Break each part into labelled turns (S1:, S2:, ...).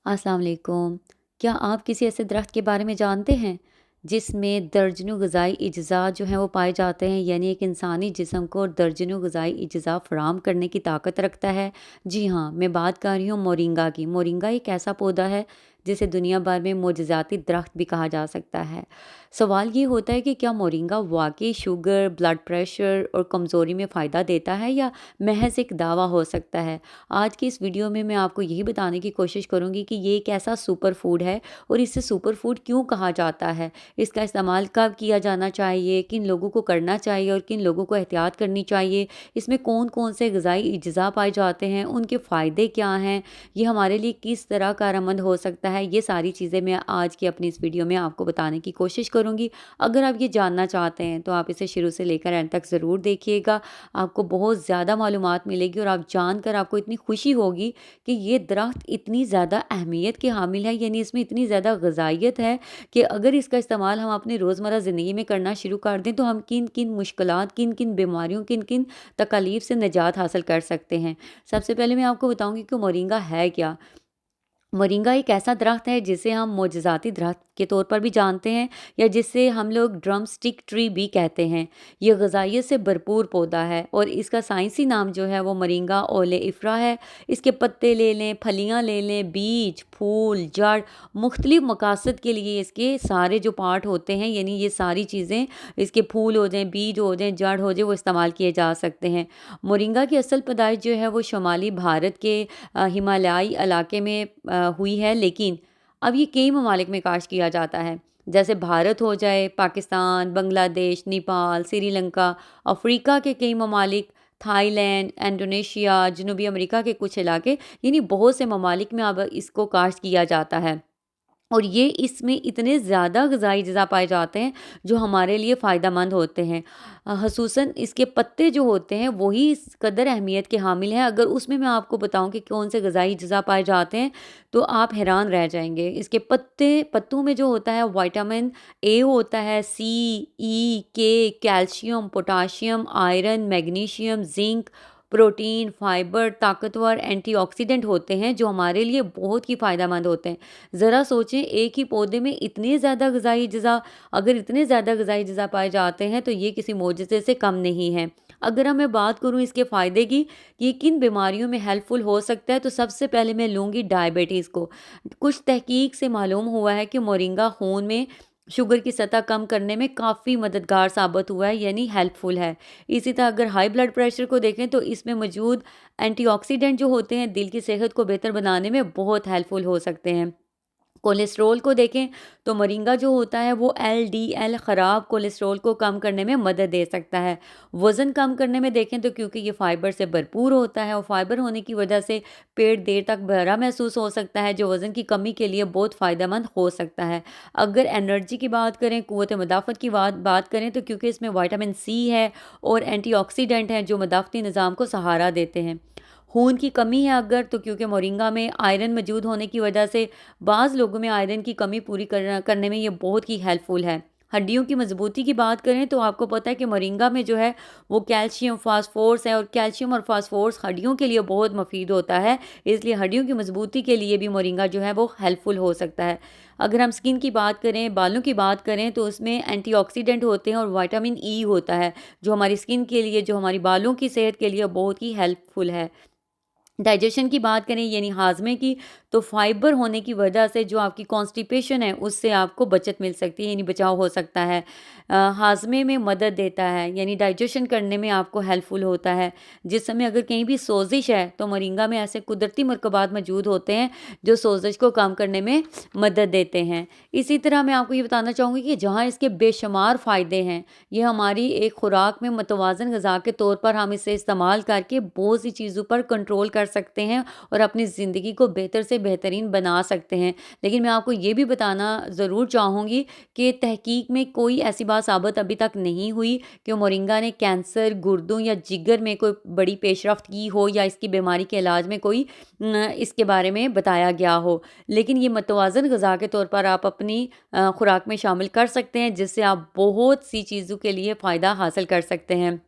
S1: अस्सलाम वालेकुम। क्या आप किसी ऐसे दरख्त के बारे में जानते हैं जिसमें दर्जनों ग़िज़ाई अज्ज़ा जो हैं वो पाए जाते हैं, यानी एक इंसानी जिस्म को दर्जनों ग़िज़ाई अज्ज़ा फ़राहम करने की ताकत रखता है? जी हाँ, मैं बात कर रही हूँ मोरिंगा की। मोरिंगा एक ऐसा पौधा है जिसे दुनिया भर में मोजज़ाती दरख्त भी कहा जा सकता है। सवाल ये होता है कि क्या मोरिंगा वाक़ई शुगर, ब्लड प्रेशर और कमज़ोरी में फ़ायदा देता है या महज़ एक दावा हो सकता है? आज की इस वीडियो में मैं आपको यही बताने की कोशिश करूँगी कि ये एक ऐसा सुपर फूड है और इसे सुपर फूड क्यों कहा जाता है, इसका इस्तेमाल कब किया जाना चाहिए, किन लोगों को करना चाहिए और किन लोगों को एहतियात करनी चाहिए, इसमें कौन-कौन से ग़िज़ाई अज्ज़ा पाए जाते हैं, उनके फ़ायदे क्या हैं, ये हमारे लिए किस तरह कारआमद हो सकता है, ये सारी चीज़ें मैं आज की अपनी इस वीडियो में आपको बताने की कोशिश करूँगी। अगर आप ये जानना चाहते हैं तो आप इसे शुरू से लेकर एंड तक ज़रूर देखिएगा। आपको बहुत ज़्यादा मालूमात मिलेगी और आप जानकर आपको इतनी खुशी होगी कि ये दरख्त इतनी ज़्यादा अहमियत के हामिल है, यानी इसमें इतनी ज़्यादा ग़िज़ाइयत है कि अगर इसका इस्तेमाल हम अपनी रोज़मर्रा ज़िंदगी में करना शुरू कर दें तो हम किन-किन मुश्किलात, किन-किन बीमारियों, किन-किन तकालीफ से निजात हासिल कर सकते हैं। सबसे पहले मैं आपको बताऊँगी कि मोरिंगा है क्या? मोरिंगा एक ऐसा दरख्त है जिसे हम मोजज़ाती दरख्त के तौर पर भी जानते हैं या जिसे हम लोग ड्रम स्टिक ट्री भी कहते हैं। ये ग़िज़ाइयत से भरपूर पौधा है और इसका साइंसी नाम जो है वो मोरिंगा ओलेइफ़रा है। इसके पत्ते ले लें, फलियाँ ले लें, बीज, फूल, जड़, मुख्तलिफ़ मकासद के लिए इसके सारे जो पार्ट होते हैं, यानी ये सारी चीज़ें, इसके फूल हो जाएँ, बीज हो जाएँ, जड़ हो जाए, वो इस्तेमाल किए जा सकते हैं। मोरिंगा की असल पैदाइश जो है वो शुमाली भारत के हिमालयाई इलाके में हुई है, लेकिन अब ये कई ममालिक में काश्त किया जाता है। जैसे भारत हो जाए, पाकिस्तान, बांग्लादेश, नेपाल, श्रीलंका, अफ्रीका के कई ममालिक, थाईलैंड, इंडोनेशिया, जनूबी अमेरिका के कुछ इलाके, यानी बहुत से ममालिक में अब इसको काश्त किया जाता है। और ये इसमें इतने ज़्यादा ग़िज़ाई अज्ज़ा पाए जाते हैं जो हमारे लिए फ़ायदेमंद होते हैं। ख़ुसूसन इसके पत्ते जो होते हैं वही इस कदर अहमियत के हामिल हैं। अगर उसमें मैं आपको बताऊँ कि कौन से ग़िज़ाई अज्ज़ा पाए जाते हैं तो आप हैरान रह जाएँगे। इसके पत्तों में जो होता है विटामिन ए होता है, सी, ई, के, calcium, potassium, iron, magnesium, zinc, protein, fibre, ताकतवर एंटीऑक्सीडेंट होते हैं जो हमारे लिए बहुत ही फ़ायदेमंद होते हैं। ज़रा सोचें, एक ही पौधे में इतने ज़्यादा ग़िज़ाई अज्ज़ा, अगर इतने ज़्यादा ग़िज़ाई अज्ज़ा पाए जाते हैं तो ये किसी मोजज़े से कम नहीं है। अगर हम मैं बात करूँ इसके फ़ायदे की कि ये किन बीमारियों में हेल्पफुल हो सकता है, तो सबसे पहले मैं लूँगी डायबिटीज़ को। कुछ तहकीक से मालूम हुआ है कि मोरिंगा खून में शुगर की सतह कम करने में काफ़ी मददगार साबित हुआ है, यानी हेल्पफुल है। इसी तरह अगर हाई ब्लड प्रेशर को देखें तो इसमें मौजूद एंटीऑक्सीडेंट जो होते हैं दिल की सेहत को बेहतर बनाने में बहुत हेल्पफुल हो सकते हैं। कोलेस्ट्रॉल को देखें तो मोरिंगा जो होता है वो एलडीएल ख़राब कोलेस्ट्रॉल को कम करने में मदद दे सकता है। वज़न कम करने में देखें तो क्योंकि ये फ़ाइबर से भरपूर होता है और फ़ाइबर होने की वजह से पेट देर तक भरा महसूस हो सकता है, जो वज़न की कमी के लिए बहुत फ़ायदेमंद हो सकता है। अगर एनर्जी की बात करें, क़ुव्वत मदाफ़त की बात करें तो क्योंकि इसमें विटामिन सी है और एंटीऑक्सीडेंट हैं जो मदाफ़ती निज़ाम को सहारा देते हैं। खून की कमी है अगर, तो क्योंकि मोरिंगा में आयरन मौजूद होने की वजह से बाज़ लोगों में आयरन की कमी पूरी करने में ये बहुत ही हेल्पफुल है। हड्डियों की मज़बूती की बात करें तो आपको पता है कि मोरिंगा में जो है वो कैल्शियम, फ़ॉस्फ़ोरस है और कैल्शियम और फ़ॉस्फ़ोरस हड्डियों के लिए बहुत मुफ़ीद होता है, इसलिए हड्डियों की मज़बूती के लिए भी मोरिंगा जो है वो हेल्पफुल हो सकता है। अगर हम स्किन की बात करें, बालों की बात करें तो उसमें एंटीऑक्सीडेंट होते हैं और विटामिन ई होता है, जो हमारी स्किन के लिए, जो हमारी बालों की सेहत के लिए बहुत ही हेल्पफुल है। डाइजेशन की बात करें यानी हाज़मे की, तो फाइबर होने की वजह से जो आपकी कॉन्स्टिपेशन है उससे आपको बचत मिल सकती है, यानी बचाव हो सकता है। हाज़मे में मदद देता है, यानी डाइजेशन करने में आपको हेल्पफुल होता है। जिस समय अगर कहीं भी सोजिश है तो मोरिंगा में ऐसे कुदरती मरकबात मौजूद होते हैं जो सोजिश को कम करने में मदद देते हैं। इसी तरह मैं आपको ये बताना चाहूँगी कि जहाँ इसके बेशुमार फ़ायदे हैं, ये हमारी एक खुराक में मुतवाज़न ग़िज़ा के तौर पर हम इसे इस्तेमाल करके बहुत सी चीज़ों पर कंट्रोल कर सकते हैं और अपनी ज़िंदगी को बेहतर से बेहतरीन बना सकते हैं। लेकिन मैं आपको ये भी बताना ज़रूर चाहूँगी कि तहकीक में कोई ऐसी बात साबित अभी तक नहीं हुई कि मोरिंगा ने कैंसर, गुर्दों या जिगर में कोई बड़ी पेशरफ़्त की हो या इसकी बीमारी के इलाज में कोई इसके बारे में बताया गया हो। लेकिन ये मुतवाज़न ग़िज़ा के तौर पर आप अपनी खुराक में शामिल कर सकते हैं, जिससे आप बहुत सी चीज़ों के लिए फ़ायदा हासिल कर सकते हैं।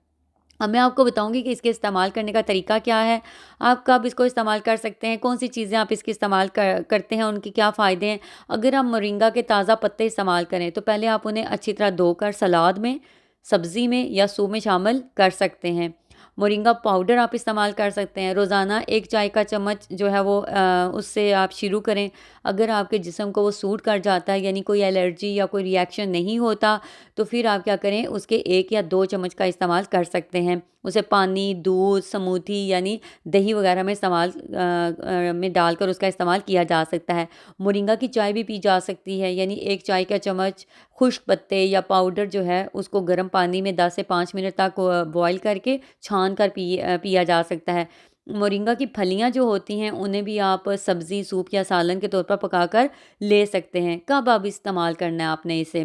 S1: اب میں آپ کو بتاؤں گی کہ اس کے استعمال کرنے کا طریقہ کیا ہے، آپ کب اس کو استعمال کر سکتے ہیں، کون سی چیزیں آپ اس کے استعمال کرتے ہیں، ان کے کیا فائدے ہیں۔ اگر آپ مورنگا کے تازہ پتے استعمال کریں تو پہلے آپ انہیں اچھی طرح دھو کر سلاد میں، سبزی میں یا سوپ میں شامل کر سکتے ہیں۔ مورنگا پاؤڈر آپ استعمال کر سکتے ہیں، روزانہ 1 چائے کا چمچ جو ہے وہ اس سے آپ شروع کریں۔ اگر آپ کے جسم کو وہ سوٹ کر جاتا ہے، یعنی کوئی الرجی یا کوئی ری ایکشن نہیں ہوتا، تو پھر آپ کیا کریں، اس کے 1 یا 2 چمچ کا استعمال کر سکتے ہیں۔ اسے پانی، دودھ، سموتھی یعنی دہی وغیرہ میں استعمال میں ڈال کر اس کا استعمال کیا جا سکتا ہے۔ مورنگا کی چائے بھی پی جا سکتی ہے، یعنی 1 چائے کا چمچ خشک پتے یا پاؤڈر جو ہے اس کو گرم پانی میں 10 سے 5 منٹ تک بوائل کر کے چھان کر پیا جا سکتا ہے۔ مورنگا کی پھلیاں جو ہوتی ہیں انہیں بھی آپ سبزی، سوپ یا سالن کے طور پر پکا کر لے سکتے ہیں۔ کب اب استعمال کرنا ہے آپ نے اسے؟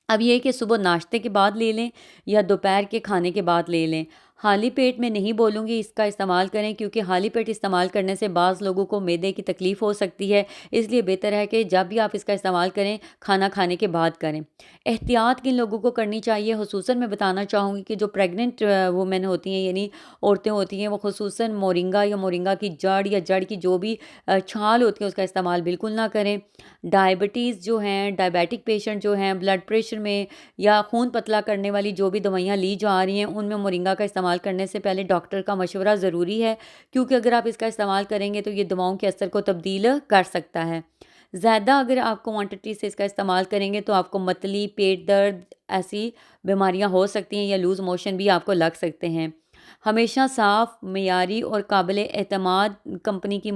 S1: اب یہ ہے کہ صبح ناشتے کے بعد لے لیں یا دوپہر کے کھانے کے بعد لے لیں۔ خالی پیٹ میں نہیں بولوں گی اس کا استعمال کریں، کیونکہ خالی پیٹ استعمال کرنے سے بعض لوگوں کو معدے کی تکلیف ہو سکتی ہے، اس لیے بہتر ہے کہ جب بھی آپ اس کا استعمال کریں کھانا کھانے کے بعد کریں۔ احتیاط کن لوگوں کو کرنی چاہیے، خصوصاً میں بتانا چاہوں گی کہ جو پریگننٹ وومن ہوتی ہیں، یعنی عورتیں ہوتی ہیں، وہ خصوصاً مورنگا یا مورنگا کی جڑ یا جڑ کی جو بھی چھال ہوتی ہے اس کا استعمال بالکل نہ کریں۔ ڈائبٹیز جو ہیں، ڈائبیٹک پیشنٹ جو ہیں، بلڈ پریشر میں یا خون پتلا کرنے والی جو بھی دوائیاں لی جا رہی ہیں ان میں مورنگا کا استعمال کرنے سے پہلے ڈاکٹر کا مشورہ ضروری ہے، کیونکہ اگر آپ اس کا استعمال کریں گے تو یہ دواؤں کے اثر کو تبدیل کر سکتا ہے۔ زیادہ اگر آپ کوانٹٹی سے اس کا استعمال کریں گے تو آپ کو متلی، پیٹ درد ایسی بیماریاں ہو سکتی ہیں یا لوز موشن بھی آپ کو لگ سکتے ہیں۔ ہمیشہ صاف، معیاری اور قابل اعتماد کمپنی کی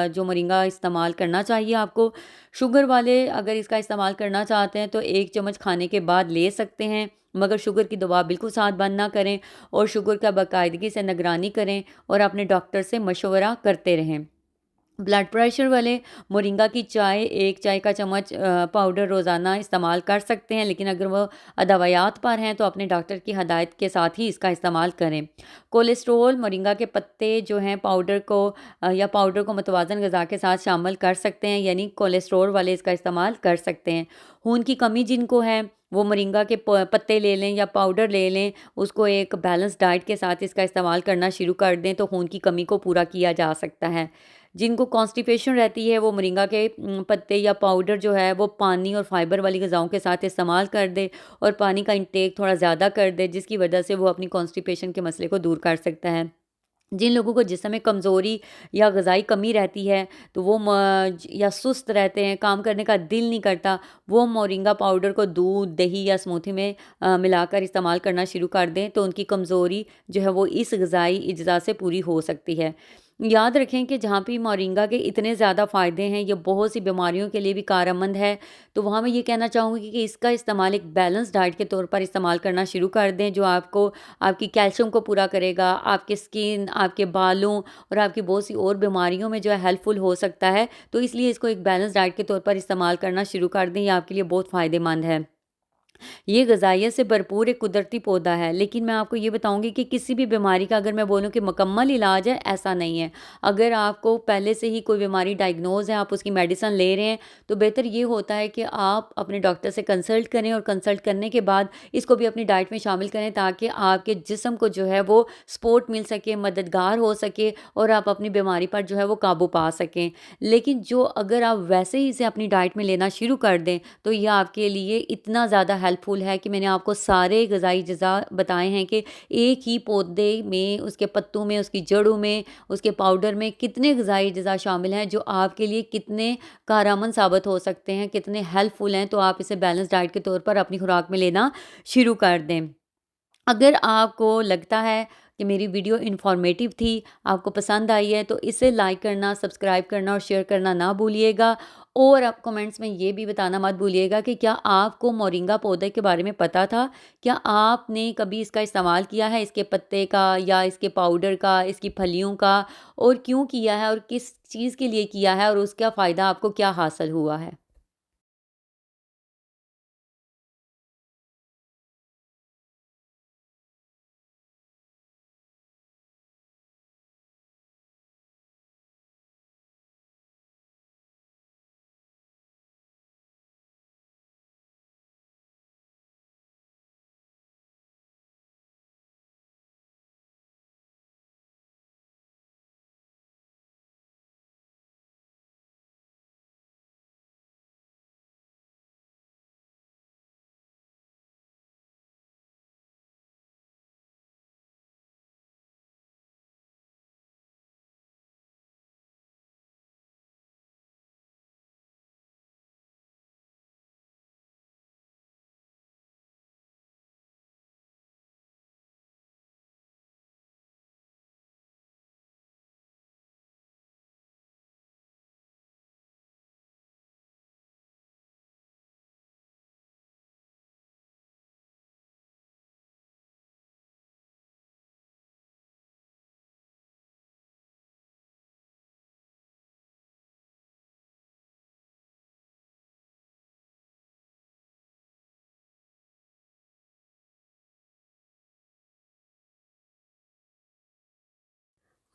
S1: جو مورنگا استعمال کرنا چاہیے آپ کو۔ شوگر والے اگر اس کا استعمال کرنا چاہتے ہیں تو 1 چمچ کھانے کے بعد لے سکتے ہیں، مگر شوگر کی دوا بالکل ساتھ بند نہ کریں اور شوگر کا باقاعدگی سے نگرانی کریں اور اپنے ڈاکٹر سے مشورہ کرتے رہیں۔ بلڈ پریشر والے مورنگا کی چائے، 1 چائے کا چمچ پاؤڈر روزانہ استعمال کر سکتے ہیں، لیکن اگر وہ ادویات پر ہیں تو اپنے ڈاکٹر کی ہدایت کے ساتھ ہی اس کا استعمال کریں۔ کولیسٹرول، مورنگا کے پتے جو ہیں یا پاؤڈر کو متوازن غذا کے ساتھ شامل کر سکتے ہیں، یعنی کولیسٹرول والے اس کا استعمال کر سکتے ہیں۔ خون کی کمی جن کو ہے وہ مورنگا کے پتے لے لیں یا پاؤڈر لے لیں، اس کو ایک بیلنس ڈائٹ کے ساتھ اس کا استعمال کرنا شروع کر دیں تو خون کی کمی کو پورا کیا جا سکتا ہے۔ جن کو کانسٹیپیشن رہتی ہے وہ مورنگا کے پتے یا پاؤڈر جو ہے وہ پانی اور فائبر والی غذاؤں کے ساتھ استعمال کر دے اور پانی کا انٹیک تھوڑا زیادہ کر دے، جس کی وجہ سے وہ اپنی کانسٹیپیشن کے مسئلے کو دور کر سکتا ہے۔ جن لوگوں کو جسم میں کمزوری یا غذائی کمی رہتی ہے تو وہ یا سست رہتے ہیں، کام کرنے کا دل نہیں کرتا، وہ مورنگا پاؤڈر کو دودھ، دہی یا سموتھی میں ملا کر استعمال کرنا شروع کر دیں تو ان کی کمزوری جو ہے وہ اس غذائی اجزاء سے پوری ہو سکتی ہے۔ یاد رکھیں کہ جہاں بھی مورنگا کے اتنے زیادہ فائدے ہیں، یہ بہت سی بیماریوں کے لیے بھی کارآمد ہے، تو وہاں میں یہ کہنا چاہوں گی کہ اس کا استعمال ایک بیلنس ڈائٹ کے طور پر استعمال کرنا شروع کر دیں، جو آپ کو آپ کی کیلشیم کو پورا کرے گا، آپ کے سکن، آپ کے بالوں اور آپ کی بہت سی اور بیماریوں میں جو ہے ہیلپ فل ہو سکتا ہے، تو اس لیے اس کو ایک بیلنس ڈائٹ کے طور پر استعمال کرنا شروع کر دیں، یہ آپ کے لیے بہت فائدے مند ہے۔ یہ غذائیت سے بھرپور ایک قدرتی پودا ہے، لیکن میں آپ کو یہ بتاؤں گی کہ کسی بھی بیماری کا اگر میں بولوں کہ مکمل علاج ہے، ایسا نہیں ہے۔ اگر آپ کو پہلے سے ہی کوئی بیماری ڈائگنوز ہے، آپ اس کی میڈیسن لے رہے ہیں، تو بہتر یہ ہوتا ہے کہ آپ اپنے ڈاکٹر سے کنسلٹ کریں اور کنسلٹ کرنے کے بعد اس کو بھی اپنی ڈائٹ میں شامل کریں، تاکہ آپ کے جسم کو جو ہے وہ سپورٹ مل سکے، مددگار ہو سکے اور آپ اپنی بیماری پر جو ہے وہ قابو پا سکیں۔ لیکن جو اگر آپ ویسے ہی اسے اپنی ڈائٹ میں لینا شروع کر دیں تو یہ آپ کے لیے اتنا زیادہ ہیلپ فل ہے کہ میں نے آپ کو سارے غذائی اجزاء بتائے ہیں کہ ایک ہی پودے میں، اس کے پتوں میں، اس کی جڑوں میں، اس کے پاؤڈر میں کتنے غذائی اجزاء شامل ہیں جو آپ کے لیے کتنے کارآمد ثابت ہو سکتے ہیں، کتنے ہیلپ فل ہیں، تو آپ اسے بیلنس ڈائٹ کے طور پر اپنی خوراک میں لینا شروع کر دیں۔ اگر آپ کو لگتا ہے کہ میری ویڈیو انفارمیٹیو تھی، آپ کو پسند آئی ہے، تو اسے لائک کرنا، سبسکرائب کرنا اور شیئر کرنا نہ بھولیے گا، اور آپ کمنٹس میں یہ بھی بتانا مت بھولیے گا کہ کیا آپ کو مورنگا پودے کے بارے میں پتہ تھا؟ کیا آپ نے کبھی اس کا استعمال کیا ہے، اس کے پتے کا یا اس کے پاؤڈر کا، اس کی پھلیوں کا، اور کیوں کیا ہے اور کس چیز کے لیے کیا ہے اور اس کا فائدہ آپ کو کیا حاصل ہوا ہے؟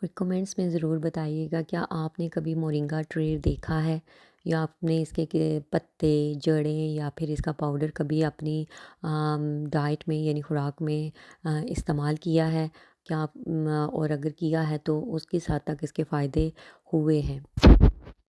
S1: اور کمنٹس میں ضرور بتائیے گا کیا آپ نے کبھی مورنگا ٹری دیکھا ہے، یا آپ نے اس کے پتے، جڑیں یا پھر اس کا پاؤڈر کبھی اپنی ڈائٹ میں یعنی خوراک میں استعمال کیا ہے؟ کیا آپ اور اگر کیا ہے تو اس کس حد تک اس کے فائدے ہوئے ہیں؟